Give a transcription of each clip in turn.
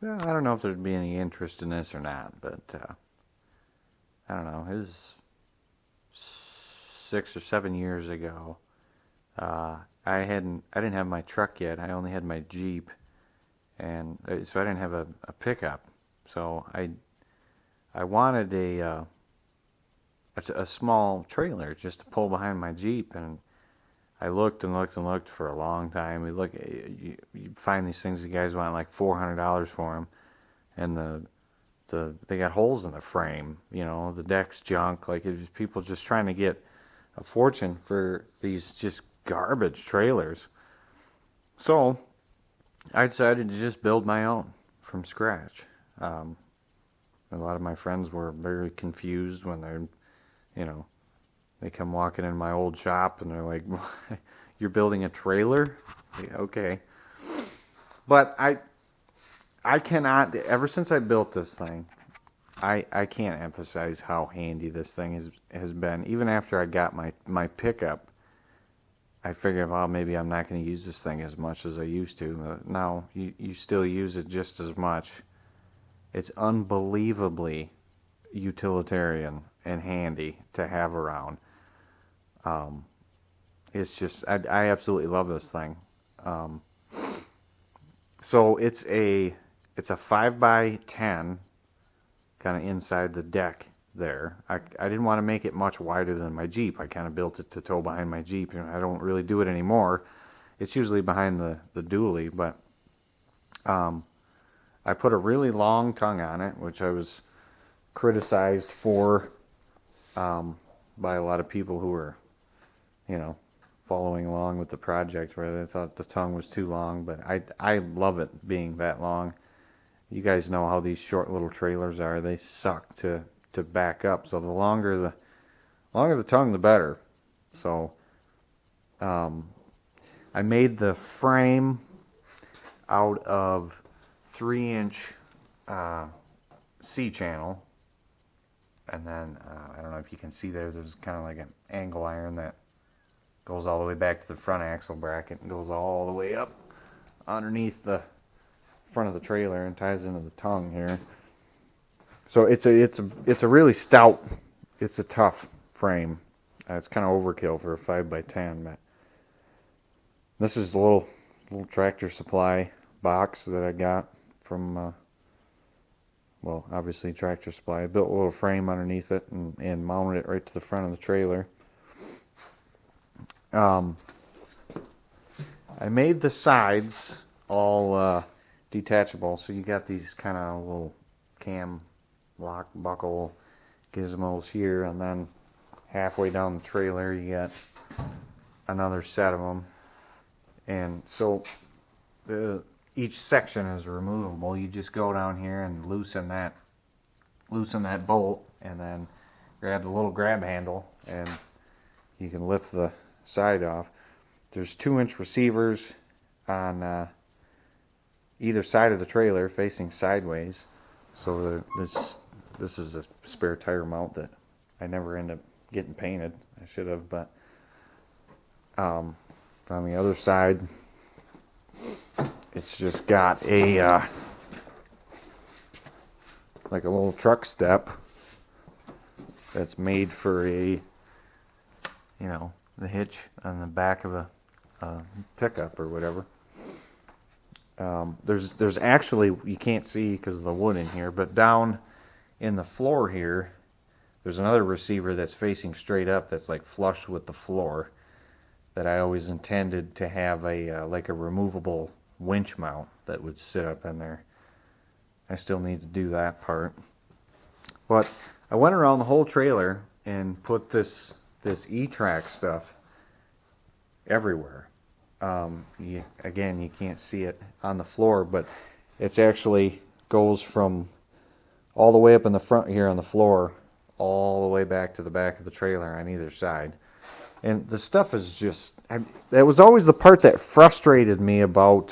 Well, I don't know if there'd be any interest in this or not, but I don't know. It was 6 or 7 years ago. I didn't have my truck yet. I only had my Jeep, and so I didn't have a pickup. So I wanted a small trailer just to pull behind my Jeep, and I looked and looked and looked for a long time. You find these things you guys want like $400 for them, and they got holes in the frame. You know, the deck's junk. Like it's people just trying to get a fortune for these just garbage trailers. So I decided to just build my own from scratch. Um, a lot of my friends were very confused when you know, they come walking in my old shop and they're like, "You're building a trailer?" Yeah, okay. But I cannot. Ever since I built this thing, I can't emphasize how handy this thing has been. Even after I got my pickup, I figured, well, maybe I'm not going to use this thing as much as I used to. No, you still use it just as much. It's unbelievably utilitarian and handy to have around. Um, it's just I absolutely love this thing. Um, so it's a 5 by 10 kind of inside the deck there. I didn't want to make it much wider than my Jeep. I kind of built it to tow behind my Jeep, and I don't really do it anymore. It's usually behind the dually, but um, I put a really long tongue on it, which I was criticized for um, by a lot of people who were, you know, following along with the project where they thought the tongue was too long, but I love it being that long. You guys know how these short little trailers are. They suck to back up. So the longer the tongue, the better. So um, I made the frame out of 3 inch uh, C channel, and then I don't know if you can see there. There's kind of like an angle iron that goes all the way back to the front axle bracket and goes all the way up underneath the front of the trailer and ties into the tongue here. So it's a really stout. It's a tough frame. It's kind of overkill for a 5 by 10. But this is the little Tractor Supply box that I got from well, obviously Tractor Supply. I built a little frame underneath it and mounted it right to the front of the trailer. Um, I made the sides all detachable, so you got these kind of little cam lock buckle gizmos here, and then halfway down the trailer you got another set of them. And so uh, each section is removable. You just go down here and loosen that bolt, and then grab the little grab handle, and you can lift the side off. There's 2 inch receivers on either side of the trailer facing sideways. So this is a spare tire mount that I never end up getting painted. I should have, but um, on the other side, it's just got a like a little truck step that's made for the hitch on the back of a pickup or whatever. There's actually, you can't see because of the wood in here, but down in the floor here, there's another receiver that's facing straight up that's like flush with the floor that I always intended to have a like a removable winch mount that would sit up in there. I still need to do that part. But I went around the whole trailer and put this E-Track stuff everywhere. Again, you can't see it on the floor, but it's actually goes from all the way up in the front here on the floor, all the way back to the back of the trailer on either side. And the stuff is just, that was always the part that frustrated me about,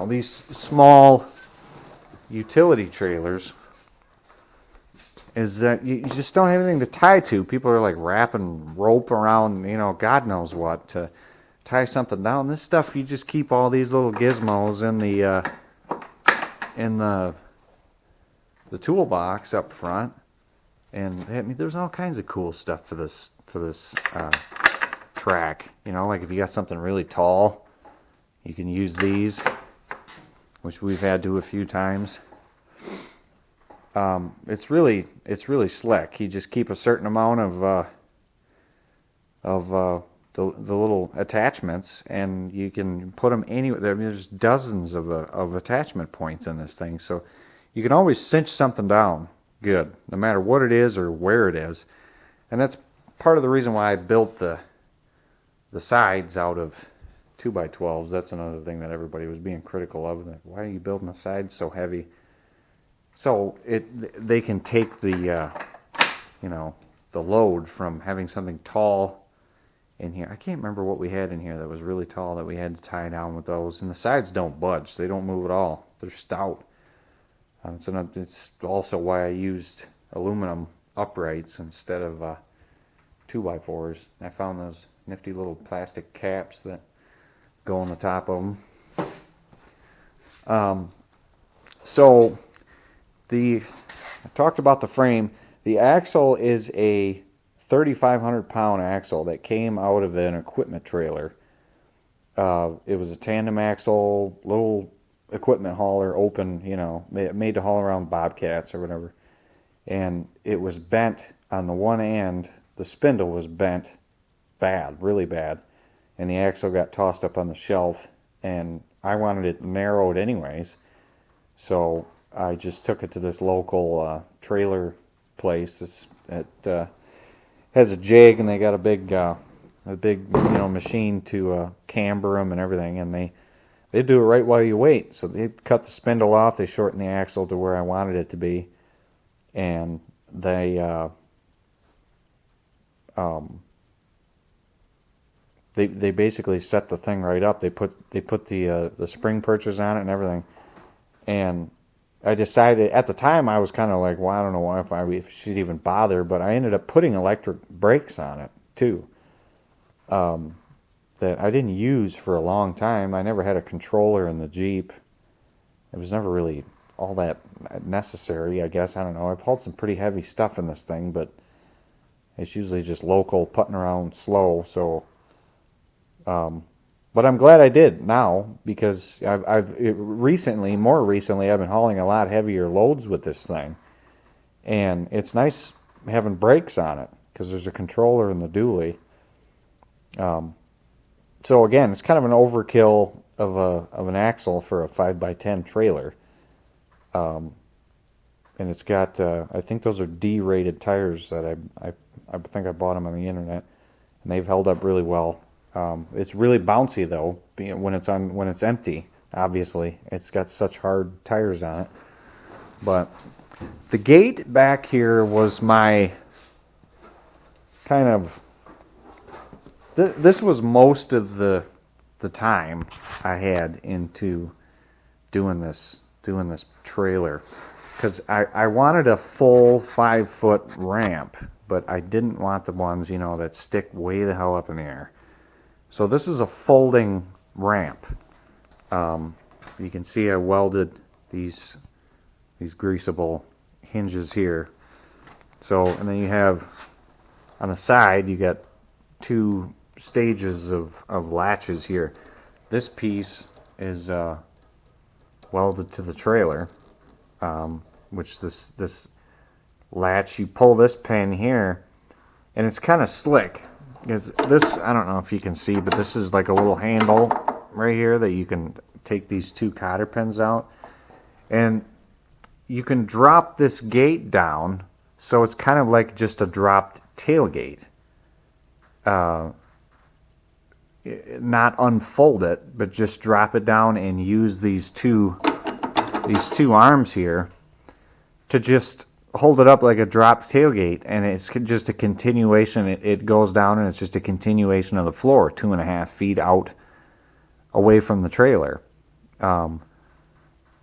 these small utility trailers, is that you just don't have anything to tie to. People are like wrapping rope around, God knows what, to tie something down. This stuff, you just keep all these little gizmos in in the toolbox up front, and I mean, there's all kinds of cool stuff for this track. You know, like if you got something really tall, you can use these, which we've had to a few times. It's really slick. You just keep a certain amount of the little attachments, and you can put them anywhere. I mean, there's dozens of attachment points in this thing, so you can always cinch something down good, no matter what it is or where it is. And that's part of the reason why I built the sides out of 2x12s. That's another thing that everybody was being critical of. Like, why are you building the sides so heavy? So they can take the the load from having something tall in here. I can't remember what we had in here that was really tall that we had to tie down with those. And the sides don't budge. They don't move at all. They're stout. So it's also why I used aluminum uprights instead of 2x4s. I found those nifty little plastic caps that go on the top of them. So I talked about the frame. The axle is a 3,500 pound axle that came out of an equipment trailer. It was a tandem axle, little equipment hauler, open, made to haul around bobcats or whatever. And it was bent on the one end. The spindle was bent bad, really bad. And the axle got tossed up on the shelf. And I wanted it narrowed anyways. So I just took it to this local trailer place. It has a jig, and they got a big machine to camber them and everything, and they do it right while you wait. So they cut the spindle off, they shorten the axle to where I wanted it to be, and they basically set the thing right up. They put the spring perches on it and everything, and I decided at the time, I was kind of like, well, I don't know if I should even bother, but I ended up putting electric brakes on it too, that I didn't use for a long time. I never had a controller in the Jeep. It was never really all that necessary, I guess. I don't know. I've hauled some pretty heavy stuff in this thing, but it's usually just local, putting around slow. So, but I'm glad I did now, because more recently, I've been hauling a lot heavier loads with this thing, and it's nice having brakes on it because there's a controller in the dually. So again, it's kind of an overkill of an axle for a 5x10 trailer, and it's got I think those are D-rated tires that I think I bought them on the internet, and they've held up really well. It's really bouncy though, when it's empty. Obviously, it's got such hard tires on it. But the gate back here was my kind of. This was most of the time I had into doing this trailer, because I wanted a full 5-foot ramp, but I didn't want the ones that stick way the hell up in the air. So this is a folding ramp. You can see I welded these greasable hinges here. So, and then you have on the side, you got 2 stages of latches here. This piece is welded to the trailer, which this latch, you pull this pin here, and it's kind of slick. Because this, I don't know if you can see, but this is like a little handle right here that you can take these 2 cotter pins out. And you can drop this gate down, so it's kind of like just a dropped tailgate. Not unfold it, but just drop it down and use these two arms here to just hold it up like a dropped tailgate, and it's just a continuation. It goes down, and it's just a continuation of the floor, 2.5 feet out away from the trailer,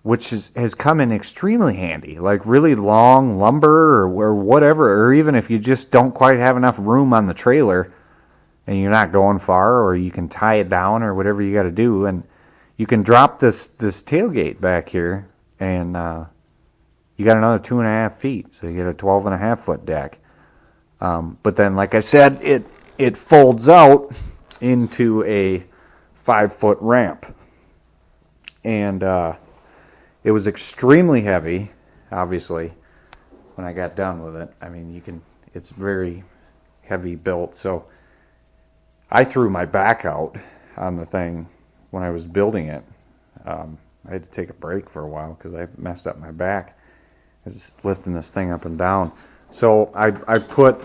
which has come in extremely handy, like really long lumber or whatever, or even if you just don't quite have enough room on the trailer and you're not going far, or you can tie it down or whatever you got to do, and you can drop this tailgate back here, and you got another 2.5 feet, so you get a 12.5 foot deck. But then, like I said, it folds out into a 5 foot ramp, and it was extremely heavy, obviously, when I got done with it. I mean, it's very heavy built, so I threw my back out on the thing when I was building it. I had to take a break for a while because I messed up my back. I was lifting this thing up and down. So I put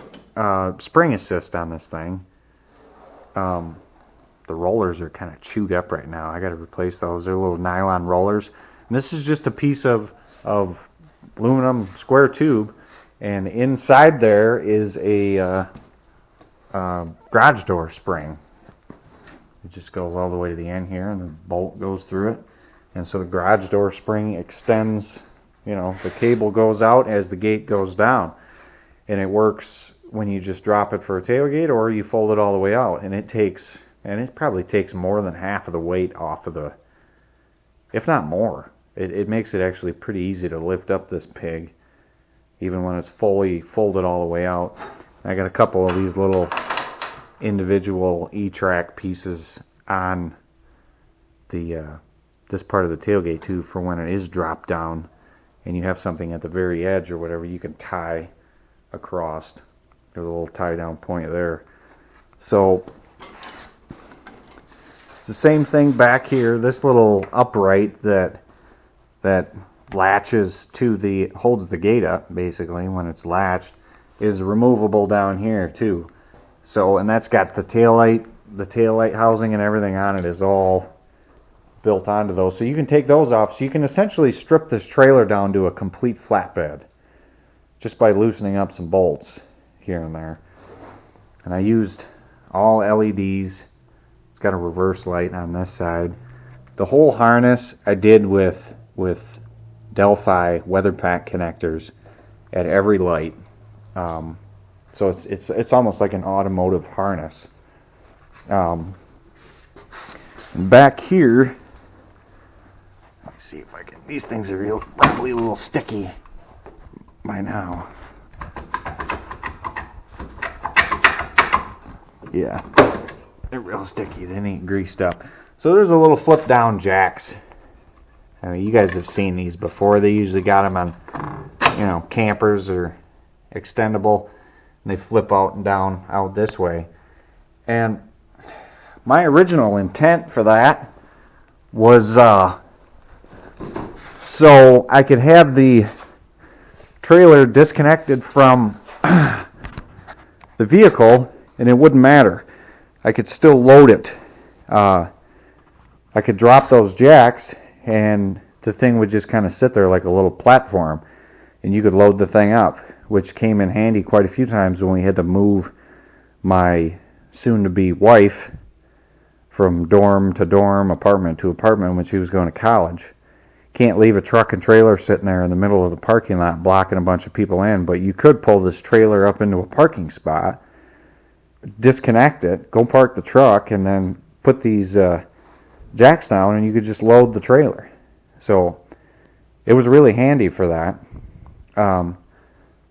spring assist on this thing. The rollers are kind of chewed up right now. I got to replace those. They're little nylon rollers. And this is just a piece of aluminum square tube, and inside there is a garage door spring. It just goes all the way to the end here, and the bolt goes through it. And so the garage door spring extends, the cable goes out as the gate goes down. And it works when you just drop it for a tailgate, or you fold it all the way out. And it probably takes more than half of the weight off of the, if not more. It makes it actually pretty easy to lift up this pig, even when it's fully folded all the way out. I got a couple of these little individual E-track pieces on the this part of the tailgate too, for when it is dropped down and you have something at the very edge or whatever, you can tie across. There's a little tie down point there. So it's the same thing back here. This little upright that latches to holds the gate up, basically, when it's latched, is removable down here too. So, and that's got the taillight housing and everything on it is all built onto those. So you can take those off. So you can essentially strip this trailer down to a complete flatbed just by loosening up some bolts here and there. And I used all LEDs. It's got a reverse light on this side. The whole harness I did with Delphi weather pack connectors at every light. So it's almost like an automotive harness. And back here, let me see if I can. These things are probably a little sticky by now. Yeah, they're real sticky. They ain't greased up. So there's a little flip down jacks. I mean, you guys have seen these before. They usually got them on, campers or extendable, and they flip out and down out this way. And my original intent for that was so I could have the trailer disconnected from the vehicle, and it wouldn't matter. I could still load it. I could drop those jacks, and the thing would just kind of sit there like a little platform, and you could load the thing up, which came in handy quite a few times when we had to move my soon-to-be wife from dorm to dorm, apartment to apartment when she was going to college. Can't leave a truck and trailer sitting there in the middle of the parking lot blocking a bunch of people in, but you could pull this trailer up into a parking spot, disconnect it, go park the truck, and then put these jacks down, and you could just load the trailer. So it was really handy for that.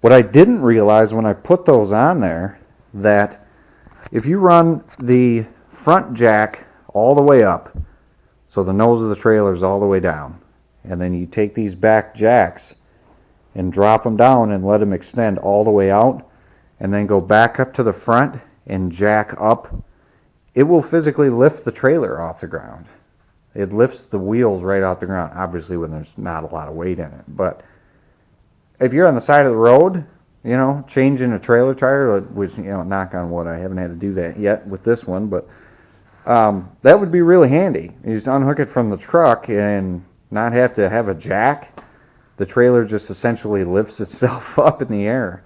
What I didn't realize when I put those on there, that if you run the front jack all the way up, so the nose of the trailer is all the way down, and then you take these back jacks and drop them down and let them extend all the way out, and then go back up to the front and jack up, it will physically lift the trailer off the ground. It lifts the wheels right off the ground, obviously when there's not a lot of weight in it. But if you're on the side of the road, changing a trailer tire, which, knock on wood, I haven't had to do that yet with this one, but that would be really handy. You just unhook it from the truck and not have to have a jack. The trailer just essentially lifts itself up in the air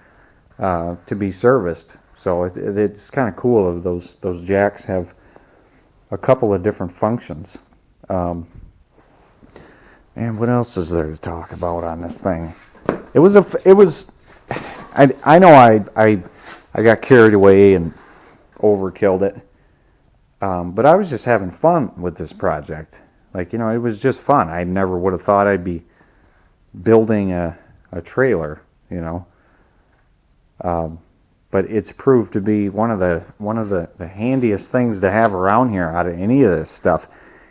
to be serviced. So it's kind of cool. Those jacks have a couple of different functions. And what else is there to talk about on this thing? I know I got carried away and overkilled it. But I was just having fun with this project. It was just fun. I never would have thought I'd be building a trailer, you know. But it's proved to be one of the handiest things to have around here out of any of this stuff.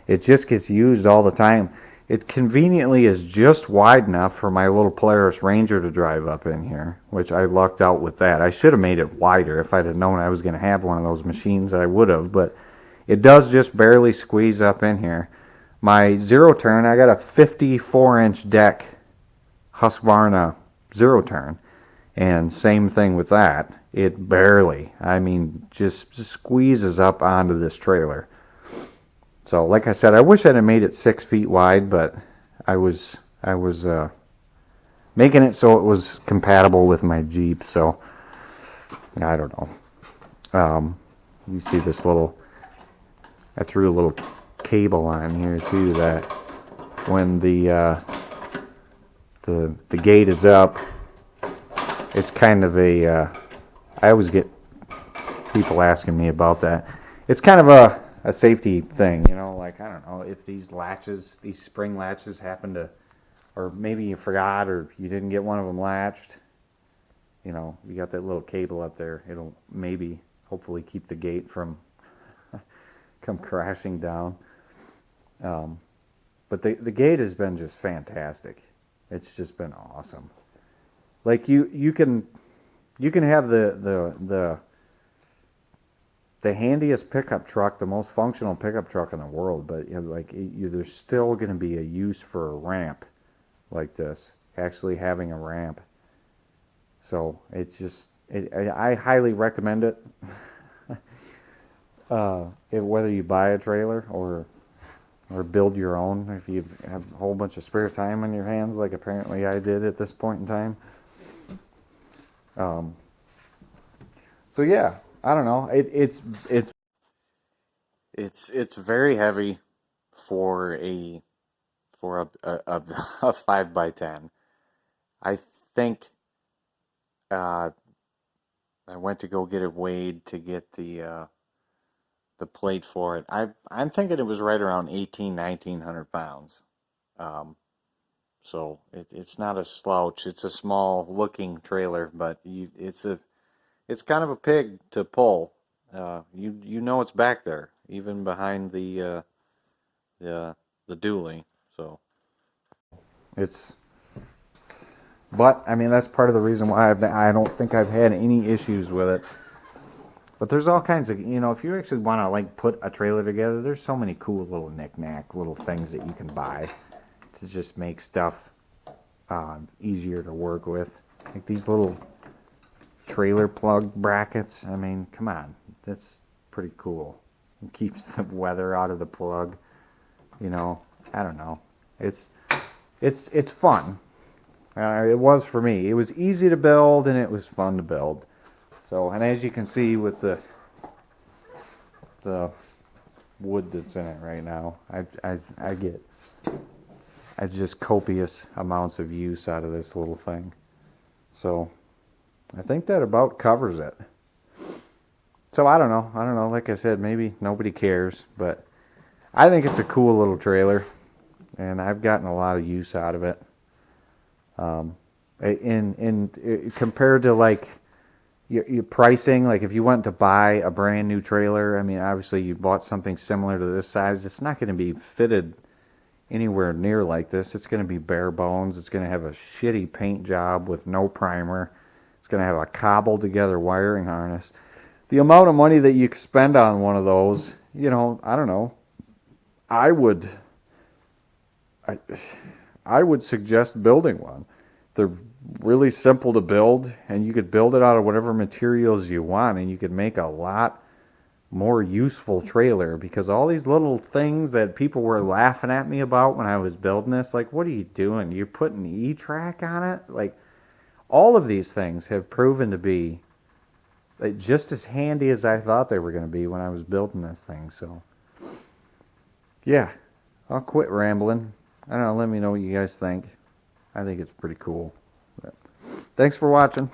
It just gets used all the time. It conveniently is just wide enough for my little Polaris Ranger to drive up in here, which I lucked out with that. I should have made it wider. If I'd have known I was going to have one of those machines, I would have, but it does just barely squeeze up in here. My zero turn, I got a 54-inch deck Husqvarna zero turn, and same thing with that. It barely, I mean, just squeezes up onto this trailer. So, like I said, I wish I'd have made it 6 feet wide, but I was making it so it was compatible with my Jeep. So, I don't know. You see this little, I threw a little cable on here too, that when the gate is up, it's kind of a, I always get people asking me about that. It's kind of a safety thing, you know, like, I don't know, if these latches, these spring latches happen to, or maybe you forgot or you didn't get one of them latched, you know, you got that little cable up there, it'll maybe, hopefully keep the gate from come crashing down. But the gate has been just fantastic. It's just been awesome. Like you can have the handiest pickup truck, the most functional pickup truck in the world, but you know, like there's still going to be a use for a ramp like this. Actually having a ramp. So it's just I highly recommend it. Whether you buy a trailer or build your own, if you have a whole bunch of spare time on your hands, like apparently I did at this point in time. Um, so yeah, I don't know. It's very heavy for a 5x10. I think uh, I went to go get it weighed to get the plate for it. I'm thinking it was right around 1900 pounds. Um, so it's not a slouch. It's a small looking trailer, but it's kind of a pig to pull. You know it's back there, even behind the the dually. So it's, but I mean that's part of the reason why I don't think I've had any issues with it. But there's all kinds of, you know, if you actually want to like put a trailer together, there's so many cool little knick-knack little things that you can buy to just make stuff easier to work with. Like these little trailer plug brackets. I mean, come on, that's pretty cool. It keeps the weather out of the plug. You know, I don't know. It's fun. It was for me. It was easy to build and it was fun to build. So, and as you can see with the wood that's in it right now, I get just copious amounts of use out of this little thing. So, I think that about covers it. So I don't know. I don't know. Like I said, maybe nobody cares, but I think it's a cool little trailer, and I've gotten a lot of use out of it. In compared to like your pricing, like if you went to buy a brand new trailer, I mean, obviously you bought something similar to this size, it's not going to be fitted anywhere near like this. It's going to be bare bones. It's going to have a shitty paint job with no primer. It's going to have a cobbled together wiring harness. The amount of money that you could spend on one of those, you know, I don't know. I would, I, I would suggest building one. They're really simple to build, and you could build it out of whatever materials you want, and you could make a lot more useful trailer, because all these little things that people were laughing at me about when I was building this, like, what are you doing? You're putting E-track on it? Like, all of these things have proven to be like, just as handy as I thought they were going to be when I was building this thing. So, yeah, I'll quit rambling. I don't know, let me know what you guys think. I think it's pretty cool. But thanks for watching.